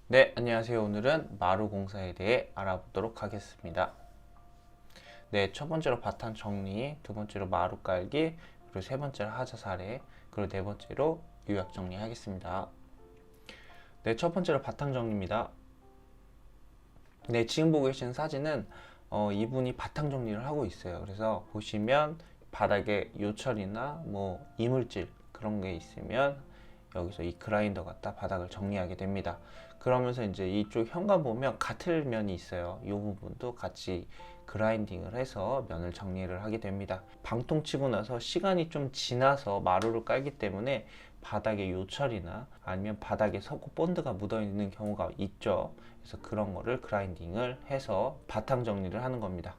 네, 안녕하세요. 오늘은 마루 공사에 대해 알아보도록 하겠습니다. 네, 첫 번째로 바탕 정리, 두 번째로 마루 깔기, 그리고 세 번째로 하자 사례, 그리고 네 번째로 요약 정리하겠습니다. 네, 첫 번째로 바탕 정리입니다. 네, 지금 보고 계시는 사진은 이분이 바탕 정리를 하고 있어요. 그래서 보시면 바닥에 요철이나 뭐 이물질 그런 게 있으면 여기서 이 그라인더 갖다 바닥을 정리하게 됩니다. 그러면서 이제 이쪽 현관 보면 가틀 면이 있어요. 이 부분도 같이 그라인딩을 해서 면을 정리를 하게 됩니다. 방통 치고 나서 시간이 좀 지나서 마루를 깔기 때문에 바닥에 요철이나 아니면 바닥에 석고 본드가 묻어 있는 경우가 있죠. 그래서 그런 거를 그라인딩을 해서 바탕 정리를 하는 겁니다.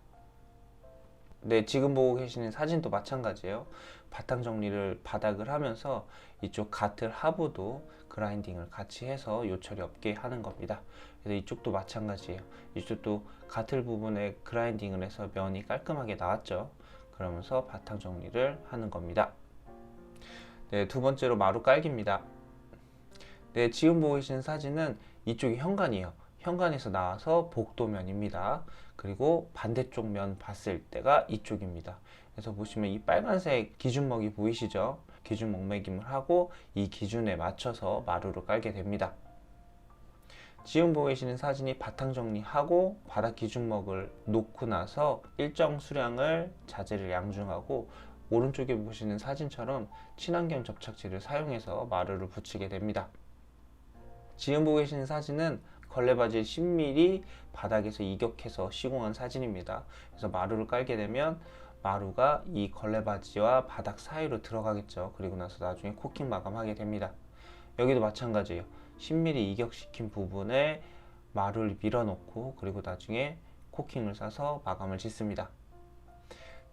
네, 지금 보고 계시는 사진도 마찬가지예요. 바탕 정리를 바닥을 하면서 이쪽 가틀 하부도 그라인딩을 같이 해서 요철이 없게 하는 겁니다. 그래서 이쪽도 마찬가지예요. 이쪽도 가틀 부분에 그라인딩을 해서 면이 깔끔하게 나왔죠. 그러면서 바탕 정리를 하는 겁니다. 네, 두 번째로 마루 깔기입니다. 네, 지금 보고 계시는 사진은 이쪽이 현관이에요. 현관에서 나와서 복도면입니다. 그리고 반대쪽 면 봤을 때가 이쪽입니다. 그래서 보시면 이 빨간색 기준먹이 보이시죠? 기준먹 매김을 하고 이 기준에 맞춰서 마루를 깔게 됩니다. 지금 보고 계시는 사진이 바탕 정리하고 바닥 기준먹을 놓고 나서 일정 수량을 자재를 양중하고 오른쪽에 보시는 사진처럼 친환경 접착제를 사용해서 마루를 붙이게 됩니다. 지금 보고 계시는 사진은 걸레바지 10mm 바닥에서 이격해서 시공한 사진입니다. 그래서 마루를 깔게 되면 마루가 이 걸레바지와 바닥 사이로 들어가겠죠. 그리고 나서 나중에 코킹 마감하게 됩니다. 여기도 마찬가지예요. 10mm 이격시킨 부분에 마루를 밀어넣고 그리고 나중에 코킹을 싸서 마감을 짓습니다.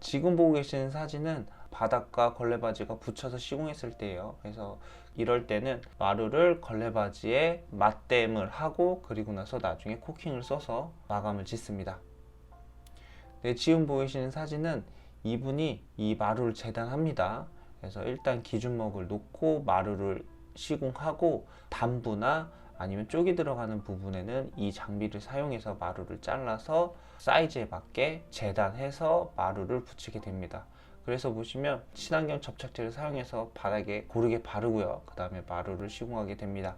지금 보고 계시는 사진은 바닥과 걸레바지가 붙여서 시공했을 때예요. 그래서 이럴 때는 마루를 걸레바지에 맞댐을 하고 그리고 나서 나중에 코킹을 써서 마감을 짓습니다. 네, 지금 보이시는 사진은 이분이 이 마루를 재단합니다. 그래서 일단 기준먹을 놓고 마루를 시공하고 단부나 아니면 쪽이 들어가는 부분에는 이 장비를 사용해서 마루를 잘라서 사이즈에 맞게 재단해서 마루를 붙이게 됩니다. 그래서 보시면 친환경 접착제를 사용해서 바닥에 고르게 바르고요. 그 다음에 마루를 시공하게 됩니다.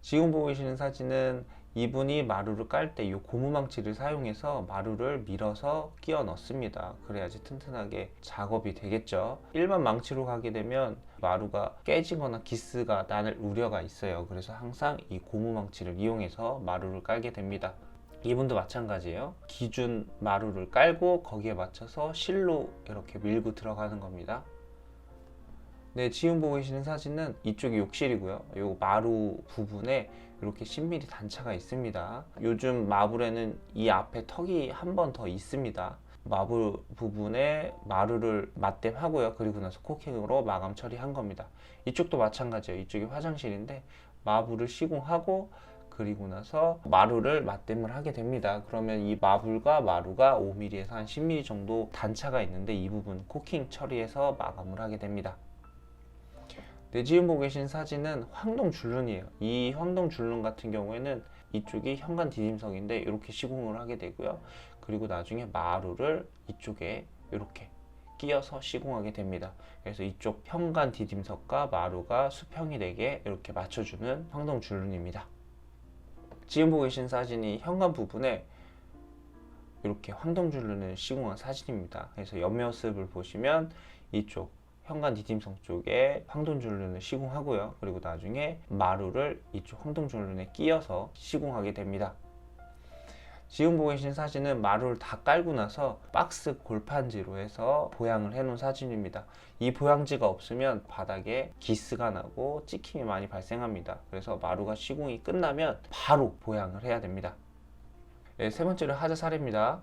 지금 보고 계시는 사진은 이분이 마루를 깔 때 이 고무망치를 사용해서 마루를 밀어서 끼워 넣습니다. 그래야지 튼튼하게 작업이 되겠죠. 일반 망치로 가게 되면 마루가 깨지거나 기스가 날 우려가 있어요. 그래서 항상 이 고무망치를 이용해서 마루를 깔게 됩니다. 이분도 마찬가지예요. 기준 마루를 깔고 거기에 맞춰서 실로 이렇게 밀고 들어가는 겁니다. 네, 지금 보고 계시는 사진은 이쪽이 욕실이고요. 요 마루 부분에 이렇게 10mm 단차가 있습니다. 요즘 마블에는 이 앞에 턱이 한 번 더 있습니다. 마블 부분에 마루를 맞댐하고요. 그리고 나서 코킹으로 마감 처리한 겁니다. 이쪽도 마찬가지예요. 이쪽이 화장실인데 마블을 시공하고 그리고 나서 마루를 맞댐을 하게 됩니다. 그러면 이 마블과 마루가 5mm에서 한 10mm 정도 단차가 있는데 이 부분 코킹 처리해서 마감을 하게 됩니다. 네, 지금 보고 계신 사진은 황동 줄눈이에요. 이 황동 줄눈 같은 경우에는 이쪽이 현관 디딤석인데 이렇게 시공을 하게 되고요. 그리고 나중에 마루를 이쪽에 이렇게 끼워서 시공하게 됩니다. 그래서 이쪽 현관 디딤석과 마루가 수평이 되게 이렇게 맞춰주는 황동 줄눈입니다. 지금 보고 계신 사진이 현관 부분에 이렇게 황동 줄눈을 시공한 사진입니다. 그래서 옆모습을 보시면 이쪽 현관 디딤석 쪽에 황동줄눈을 시공하고요. 그리고 나중에 마루를 이쪽 황동줄눈에 끼워서 시공하게 됩니다. 지금 보고 계신 사진은 마루를 다 깔고 나서 박스 골판지로 해서 보양을 해 놓은 사진입니다. 이 보양지가 없으면 바닥에 기스가 나고 찍힘이 많이 발생합니다. 그래서 마루가 시공이 끝나면 바로 보양을 해야 됩니다. 네, 세 번째로 하자 사례입니다.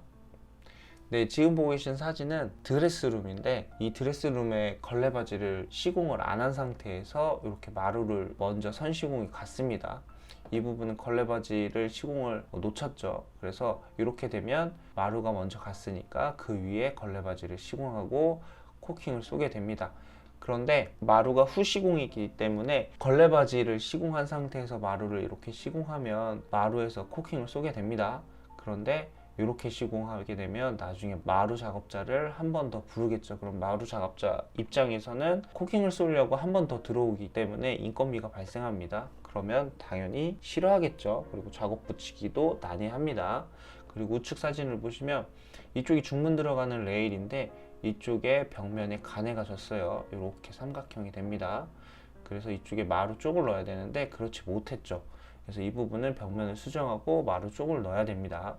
네, 지금 보고 계신 사진은 드레스룸인데 이 드레스룸에 걸레바지를 시공을 안 한 상태에서 이렇게 마루를 먼저 선시공이 갔습니다. 이 부분은 걸레바지를 시공을 놓쳤죠. 그래서 이렇게 되면 마루가 먼저 갔으니까 그 위에 걸레바지를 시공하고 코킹을 쏘게 됩니다. 그런데 마루가 후시공이기 때문에 걸레바지를 시공한 상태에서 마루를 이렇게 시공하면 마루에서 코킹을 쏘게 됩니다. 그런데 이렇게 시공하게 되면 나중에 마루 작업자를 한 번 더 부르겠죠. 그럼 마루 작업자 입장에서는 코킹을 쏘려고 한 번 더 들어오기 때문에 인건비가 발생합니다. 그러면 당연히 싫어하겠죠. 그리고 작업 붙이기도 난해합니다. 그리고 우측 사진을 보시면 이쪽이 중문 들어가는 레일인데 이쪽에 벽면에 가네가 졌어요. 이렇게 삼각형이 됩니다. 그래서 이쪽에 마루 쪽을 넣어야 되는데 그렇지 못했죠. 그래서 이 부분은 벽면을 수정하고 마루 쪽을 넣어야 됩니다.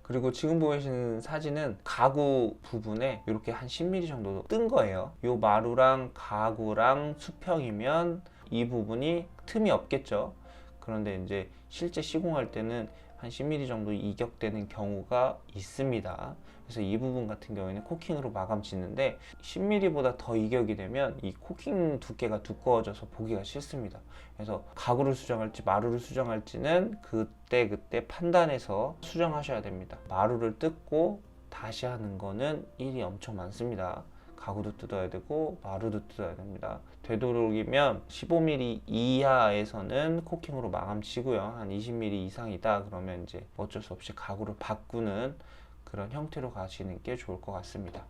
그리고 지금 보이시는 사진은 가구 부분에 이렇게 한 10mm 정도 뜬 거예요. 이 마루랑 가구랑 수평이면 이 부분이 틈이 없겠죠. 그런데 이제 실제 시공할 때는 한 10mm 정도 이격되는 경우가 있습니다. 그래서 이 부분 같은 경우에는 코킹으로 마감 짓는데 10mm보다 더 이격이 되면 이 코킹 두께가 두꺼워져서 보기가 싫습니다. 그래서 가구를 수정할지 마루를 수정할지는 그때 판단해서 수정하셔야 됩니다. 마루를 뜯고 다시 하는 거는 일이 엄청 많습니다. 가구도 뜯어야 되고 마루도 뜯어야 됩니다. 되도록이면 15mm 이하에서는 코킹으로 마감 치고요. 한 20mm 이상이다 그러면 이제 어쩔 수 없이 가구를 바꾸는 그런 형태로 가시는 게 좋을 것 같습니다.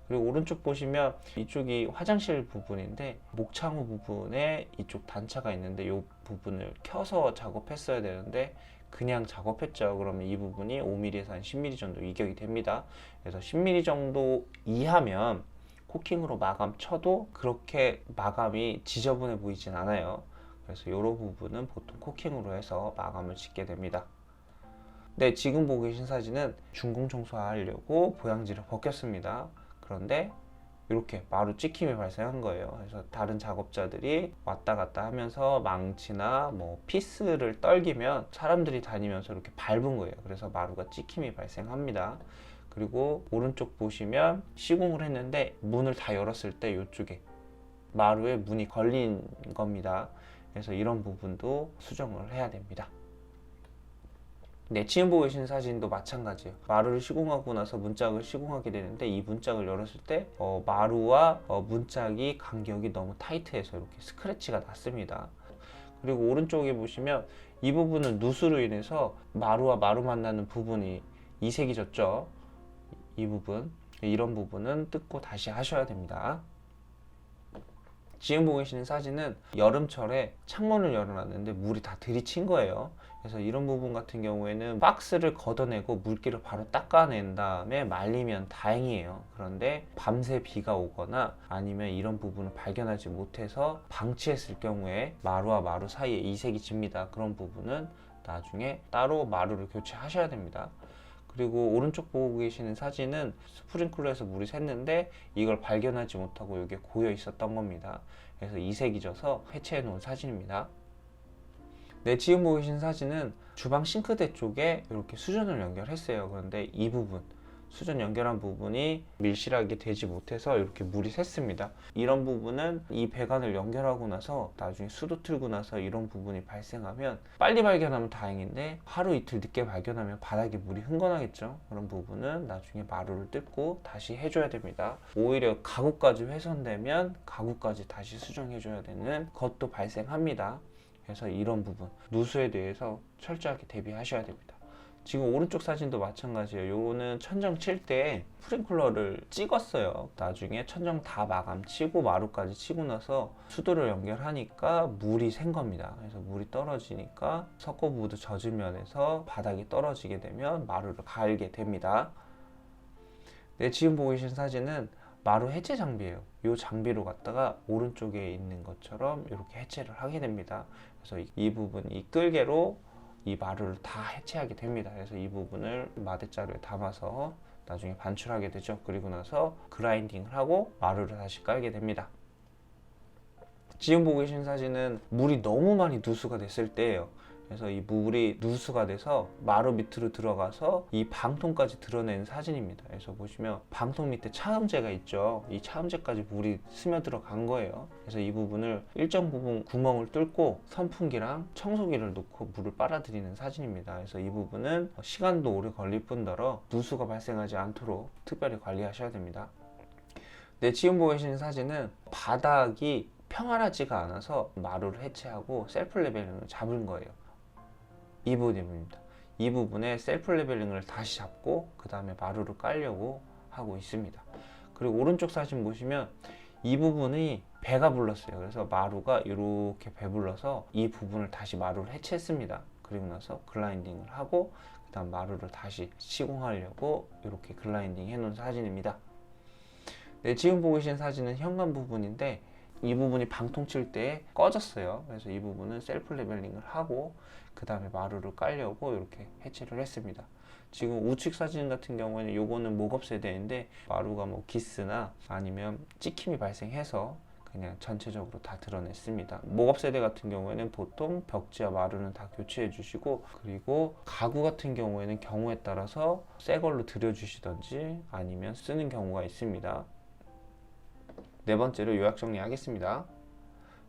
그리고 오른쪽 보시면 이쪽이 화장실 부분인데 목창호 부분에 이쪽 단차가 있는데 이 부분을 켜서 작업했어야 되는데 그냥 작업했죠. 그러면 이 부분이 5mm에서 한 10mm 정도 이격이 됩니다. 그래서 10mm 정도 이하면 코킹으로 마감 쳐도 그렇게 마감이 지저분해 보이진 않아요. 그래서 이런 부분은 보통 코킹으로 해서 마감을 짓게 됩니다. 네, 지금 보고 계신 사진은 준공 청소하려고 보양지를 벗겼습니다. 그런데 이렇게 마루 찍힘이 발생한 거예요. 그래서 다른 작업자들이 왔다 갔다 하면서 망치나 뭐 피스를 떨기면 사람들이 다니면서 이렇게 밟은 거예요. 그래서 마루가 찍힘이 발생합니다. 그리고 오른쪽 보시면 시공을 했는데 문을 다 열었을 때 이쪽에 마루에 문이 걸린 겁니다. 그래서 이런 부분도 수정을 해야 됩니다. 네, 지금 보고 계신 사진도 마찬가지예요. 마루를 시공하고 나서 문짝을 시공하게 되는데 이 문짝을 열었을 때 마루와 문짝이 간격이 너무 타이트해서 이렇게 스크래치가 났습니다. 그리고 오른쪽에 보시면 이 부분은 누수로 인해서 마루와 마루 만나는 부분이 이색이 졌죠. 이 부분, 이런 부분은 뜯고 다시 하셔야 됩니다. 지금 보고 계시는 사진은 여름철에 창문을 열어놨는데 물이 다 들이친 거예요. 그래서 이런 부분 같은 경우에는 박스를 걷어내고 물기를 바로 닦아낸 다음에 말리면 다행이에요. 그런데 밤새 비가 오거나 아니면 이런 부분을 발견하지 못해서 방치했을 경우에 마루와 마루 사이에 이색이 집니다. 그런 부분은 나중에 따로 마루를 교체하셔야 됩니다. 그리고 오른쪽 보고 계시는 사진은 스프링클러에서 물이 샜는데 이걸 발견하지 못하고 이게 고여 있었던 겁니다. 그래서 이색이 져서 해체해 놓은 사진입니다. 네, 지금 보고 계신 사진은 주방 싱크대 쪽에 이렇게 수전을 연결했어요. 그런데 이 부분, 수전 연결한 부분이 밀실하게 되지 못해서 이렇게 물이 샜습니다. 이런 부분은 이 배관을 연결하고 나서 나중에 수도 틀고 나서 이런 부분이 발생하면 빨리 발견하면 다행인데 하루 이틀 늦게 발견하면 바닥에 물이 흥건하겠죠. 그런 부분은 나중에 마루를 뜯고 다시 해줘야 됩니다. 오히려 가구까지 훼손되면 가구까지 다시 수정해줘야 되는 것도 발생합니다. 그래서 이런 부분, 누수에 대해서 철저하게 대비하셔야 됩니다. 지금 오른쪽 사진도 마찬가지예요. 요거는 천정 칠 때 스프링클러를 찍었어요. 나중에 천정 다 마감 치고 마루까지 치고 나서 수도를 연결하니까 물이 샌 겁니다. 그래서 물이 떨어지니까 석고보드 젖은 면에서 바닥이 떨어지게 되면 마루를 갈게 됩니다. 네, 지금 보고 계신 사진은 마루 해체 장비예요. 이 장비로 갖다가 오른쪽에 있는 것처럼 이렇게 해체를 하게 됩니다. 그래서 이 부분, 이 끌개로 이 마루를 다 해체하게 됩니다. 그래서 이 부분을 마대자루에 담아서 나중에 반출하게 되죠. 그리고 나서 그라인딩을 하고 마루를 다시 깔게 됩니다. 지금 보고 계신 사진은 물이 너무 많이 누수가 됐을 때예요. 그래서 이 물이 누수가 돼서 마루 밑으로 들어가서 이 방통까지 드러낸 사진입니다. 그래서 보시면 방통 밑에 차음재가 있죠. 이 차음재까지 물이 스며들어 간 거예요. 그래서 이 부분을 일정 부분 구멍을 뚫고 선풍기랑 청소기를 놓고 물을 빨아들이는 사진입니다. 그래서 이 부분은 시간도 오래 걸릴 뿐더러 누수가 발생하지 않도록 특별히 관리하셔야 됩니다. 네, 지금 보이시는 사진은 바닥이 평안하지가 않아서 마루를 해체하고 셀프 레벨링을 잡은 거예요. 이 부분입니다. 이 부분에 셀프 레벨링을 다시 잡고 그 다음에 마루를 깔려고 하고 있습니다. 그리고 오른쪽 사진 보시면 이 부분이 배가 불렀어요. 그래서 마루가 이렇게 배불러서 이 부분을 다시 마루를 해체했습니다. 그리고 나서 글라인딩을 하고 그 다음 마루를 다시 시공하려고 이렇게 글라인딩 해놓은 사진입니다. 네, 지금 보고 계신 사진은 현관 부분인데 이 부분이 방통 칠 때 꺼졌어요. 그래서 이 부분은 셀프 레벨링을 하고 그 다음에 마루를 깔려고 이렇게 해체를 했습니다. 지금 우측 사진 같은 경우에는 요거는 목업 세대인데 마루가 뭐 기스나 아니면 찍힘이 발생해서 그냥 전체적으로 다 드러냈습니다. 목업 세대 같은 경우에는 보통 벽지와 마루는 다 교체해 주시고, 그리고 가구 같은 경우에는 경우에 따라서 새 걸로 들여 주시던지 아니면 쓰는 경우가 있습니다. 네 번째로 요약 정리하겠습니다.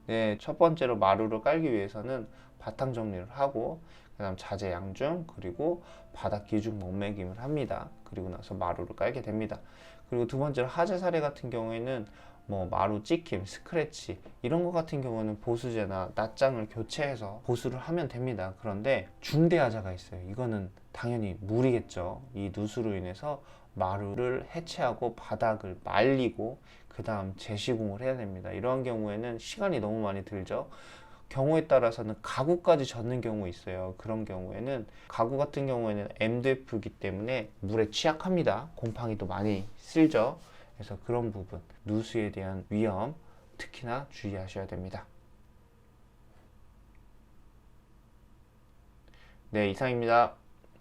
네, 첫 번째로 마루를 깔기 위해서는 바탕 정리를 하고 그 다음 자재 양중 그리고 바닥 기준 목매김을 합니다. 그리고 나서 마루를 깔게 됩니다. 그리고 두 번째로 하재 사례 같은 경우에는 뭐 마루 찍힘, 스크래치 이런 것 같은 경우는 보수제나 낫장을 교체해서 보수를 하면 됩니다. 그런데 중대하자가 있어요. 이거는 당연히 물이겠죠. 이 누수로 인해서 마루를 해체하고 바닥을 말리고 그 다음 재시공을 해야 됩니다. 이러한 경우에는 시간이 너무 많이 들죠. 경우에 따라서는 가구까지 젖는 경우 있어요. 그런 경우에는 가구 같은 경우에는 MDF이기 때문에 물에 취약합니다. 곰팡이도 많이 쓸죠. 그래서 그런 부분, 누수에 대한 위험 특히나 주의하셔야 됩니다. 네, 이상입니다.